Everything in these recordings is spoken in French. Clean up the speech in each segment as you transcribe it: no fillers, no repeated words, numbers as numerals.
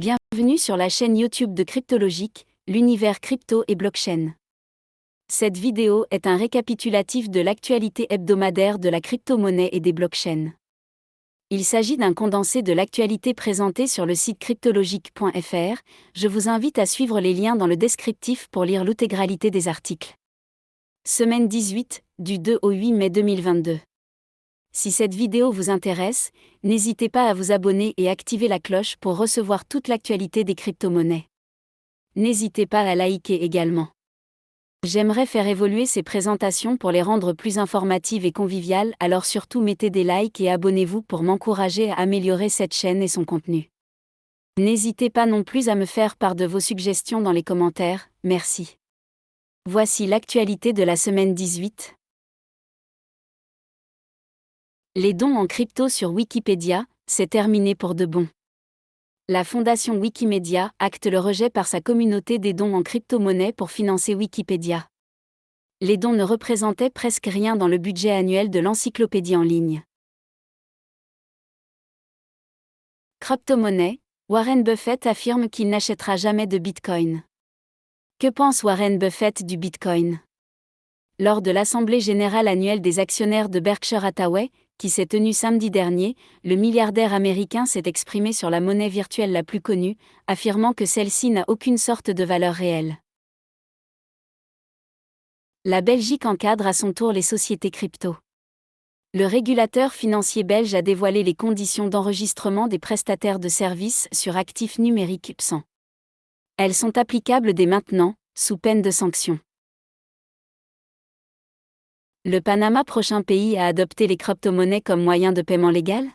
Bienvenue sur la chaîne YouTube de Cryptologique, l'univers crypto et blockchain. Cette vidéo est un récapitulatif de l'actualité hebdomadaire de la crypto-monnaie et des blockchains. Il s'agit d'un condensé de l'actualité présentée sur le site cryptologique.fr. Je vous invite à suivre les liens dans le descriptif pour lire l'intégralité des articles. Semaine 18, du 2 au 8 mai 2022. Si cette vidéo vous intéresse, n'hésitez pas à vous abonner et activer la cloche pour recevoir toute l'actualité des crypto-monnaies. N'hésitez pas à liker également. J'aimerais faire évoluer ces présentations pour les rendre plus informatives et conviviales, alors surtout mettez des likes et abonnez-vous pour m'encourager à améliorer cette chaîne et son contenu. N'hésitez pas non plus à me faire part de vos suggestions dans les commentaires, merci. Voici l'actualité de la semaine 18. Les dons en crypto sur Wikipédia, c'est terminé pour de bon. La fondation Wikimedia acte le rejet par sa communauté des dons en crypto-monnaie pour financer Wikipédia. Les dons ne représentaient presque rien dans le budget annuel de l'encyclopédie en ligne. Crypto-monnaie, Warren Buffett affirme qu'il n'achètera jamais de Bitcoin. Que pense Warren Buffett du Bitcoin ? Lors de l'Assemblée générale annuelle des actionnaires de Berkshire Hathaway, qui s'est tenue samedi dernier, le milliardaire américain s'est exprimé sur la monnaie virtuelle la plus connue, affirmant que celle-ci n'a aucune sorte de valeur réelle. La Belgique encadre à son tour les sociétés crypto. Le régulateur financier belge a dévoilé les conditions d'enregistrement des prestataires de services sur actifs numériques PSAN. Elles sont applicables dès maintenant, sous peine de sanctions. Le Panama, prochain pays à adopter les crypto-monnaies comme moyen de paiement légal ?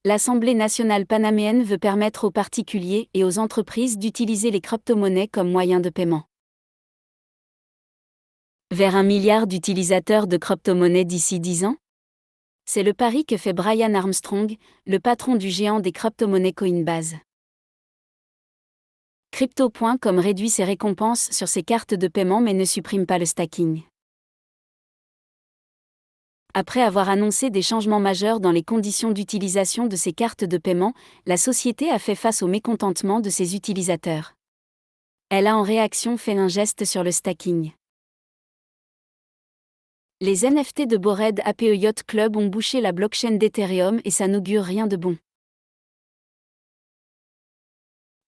L'Assemblée nationale panaméenne veut permettre aux particuliers et aux entreprises d'utiliser les crypto-monnaies comme moyen de paiement. Vers 1 milliard d'utilisateurs de crypto-monnaies d'ici 10 ans ? C'est le pari que fait Brian Armstrong, le patron du géant des crypto-monnaies Coinbase. Crypto.com réduit ses récompenses sur ses cartes de paiement mais ne supprime pas le stacking. Après avoir annoncé des changements majeurs dans les conditions d'utilisation de ses cartes de paiement, la société a fait face au mécontentement de ses utilisateurs. Elle a en réaction fait un geste sur le stacking. Les NFT de Bored Ape Yacht Club ont bouché la blockchain d'Ethereum et ça n'augure rien de bon.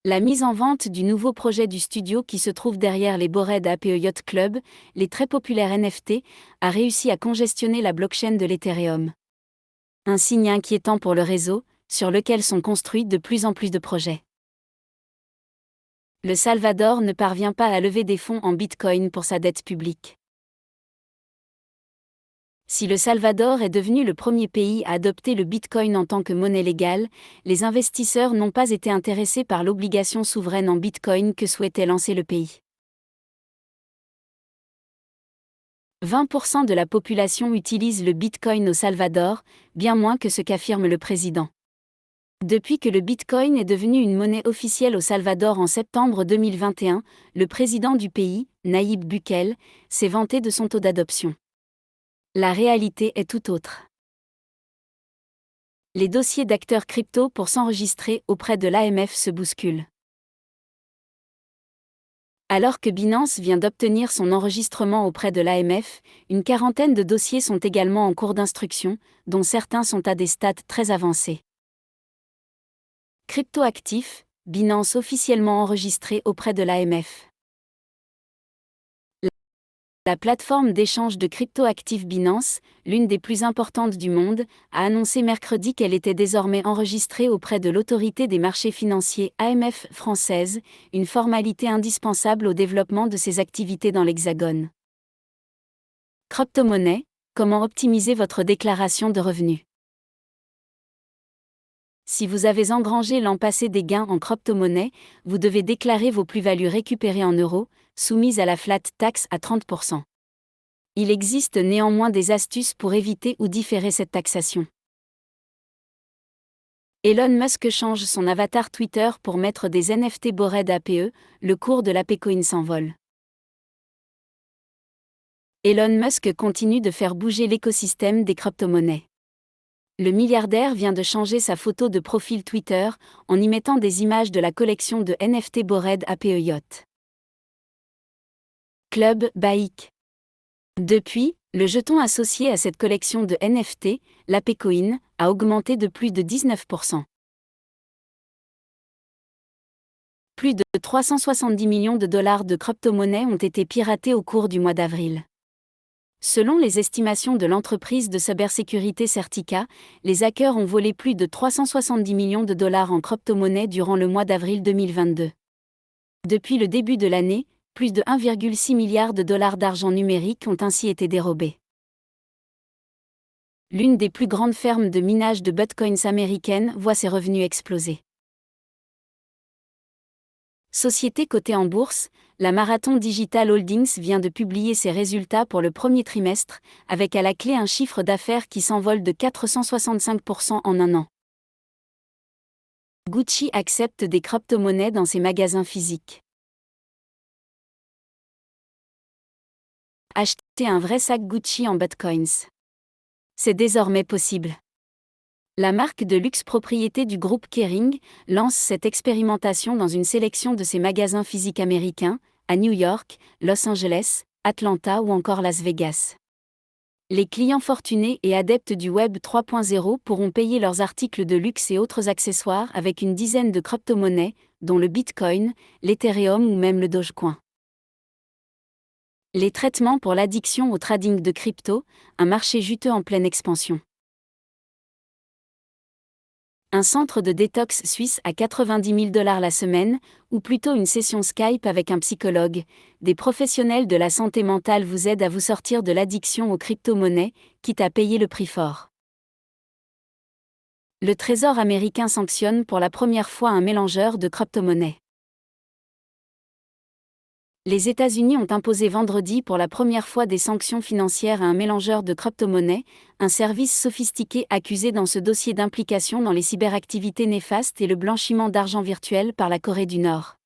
La mise en vente du nouveau projet du studio qui se trouve derrière les Bored Ape Yacht Club, les très populaires NFT, a réussi à congestionner la blockchain de l'Ethereum. Un signe inquiétant pour le réseau, sur lequel sont construits de plus en plus de projets. Le Salvador ne parvient pas à lever des fonds en Bitcoin pour sa dette publique. Si le Salvador est devenu le premier pays à adopter le Bitcoin en tant que monnaie légale, les investisseurs n'ont pas été intéressés par l'obligation souveraine en Bitcoin que souhaitait lancer le pays. 20% de la population utilise le Bitcoin au Salvador, bien moins que ce qu'affirme le président. Depuis que le Bitcoin est devenu une monnaie officielle au Salvador en septembre 2021, le président du pays, Nayib Bukele, s'est vanté de son taux d'adoption. La réalité est tout autre. Les dossiers d'acteurs crypto pour s'enregistrer auprès de l'AMF se bousculent. Alors que Binance vient d'obtenir son enregistrement auprès de l'AMF, une quarantaine de dossiers sont également en cours d'instruction, dont certains sont à des stades très avancés. Cryptoactif, Binance officiellement enregistré auprès de l'AMF. La plateforme d'échange de cryptoactifs Binance, l'une des plus importantes du monde, a annoncé mercredi qu'elle était désormais enregistrée auprès de l'autorité des marchés financiers AMF française, une formalité indispensable au développement de ses activités dans l'Hexagone. Crypto-monnaie, comment optimiser votre déclaration de revenus ? Si vous avez engrangé l'an passé des gains en crypto-monnaie, vous devez déclarer vos plus-values récupérées en euros, soumises à la flat tax à 30%. Il existe néanmoins des astuces pour éviter ou différer cette taxation. Elon Musk change son avatar Twitter pour mettre des NFT Bored Ape, le cours de l'Apecoin s'envole. Elon Musk continue de faire bouger l'écosystème des crypto-monnaies. Le milliardaire vient de changer sa photo de profil Twitter en y mettant des images de la collection de NFT Bored Ape Yacht Club Baik. Depuis, le jeton associé à cette collection de NFT, l'Apecoin, a augmenté de plus de 19%. Plus de 370 millions de dollars de crypto-monnaies ont été piratés au cours du mois d'avril. Selon les estimations de l'entreprise de cybersécurité Certica, les hackers ont volé plus de 370 millions de dollars en crypto-monnaies durant le mois d'avril 2022. Depuis le début de l'année, plus de 1,6 milliard de dollars d'argent numérique ont ainsi été dérobés. L'une des plus grandes fermes de minage de bitcoins américaines voit ses revenus exploser. Société cotée en bourse, la Marathon Digital Holdings vient de publier ses résultats pour le premier trimestre, avec à la clé un chiffre d'affaires qui s'envole de 465% en un an. Gucci accepte des crypto-monnaies dans ses magasins physiques. Acheter un vrai sac Gucci en bitcoins. C'est désormais possible. La marque de luxe propriété du groupe Kering lance cette expérimentation dans une sélection de ses magasins physiques américains, à New York, Los Angeles, Atlanta ou encore Las Vegas. Les clients fortunés et adeptes du Web 3.0 pourront payer leurs articles de luxe et autres accessoires avec une dizaine de crypto-monnaies, dont le Bitcoin, l'Ethereum ou même le Dogecoin. Les traitements pour l'addiction au trading de crypto, un marché juteux en pleine expansion. Un centre de détox suisse à 90 000 $ la semaine, ou plutôt une session Skype avec un psychologue, des professionnels de la santé mentale vous aident à vous sortir de l'addiction aux crypto-monnaies, quitte à payer le prix fort. Le Trésor américain sanctionne pour la première fois un mélangeur de crypto-monnaies. Les États-Unis ont imposé vendredi pour la première fois des sanctions financières à un mélangeur de crypto-monnaies, un service sophistiqué accusé dans ce dossier d'implication dans les cyberactivités néfastes et le blanchiment d'argent virtuel par la Corée du Nord.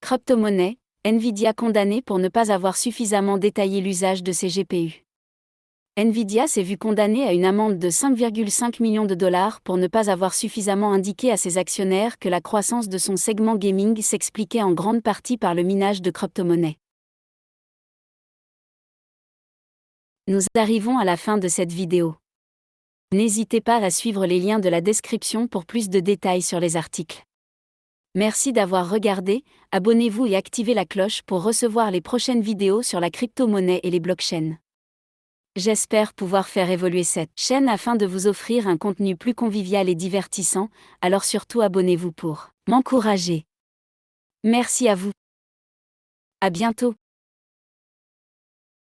Crypto-monnaie, Nvidia condamné pour ne pas avoir suffisamment détaillé l'usage de ses GPU. Nvidia s'est vu condamné à une amende de 5,5 millions de dollars pour ne pas avoir suffisamment indiqué à ses actionnaires que la croissance de son segment gaming s'expliquait en grande partie par le minage de crypto-monnaies. Nous arrivons à la fin de cette vidéo. N'hésitez pas à suivre les liens de la description pour plus de détails sur les articles. Merci d'avoir regardé, abonnez-vous et activez la cloche pour recevoir les prochaines vidéos sur la crypto-monnaie et les blockchains. J'espère pouvoir faire évoluer cette chaîne afin de vous offrir un contenu plus convivial et divertissant, alors surtout abonnez-vous pour m'encourager. Merci à vous. À bientôt.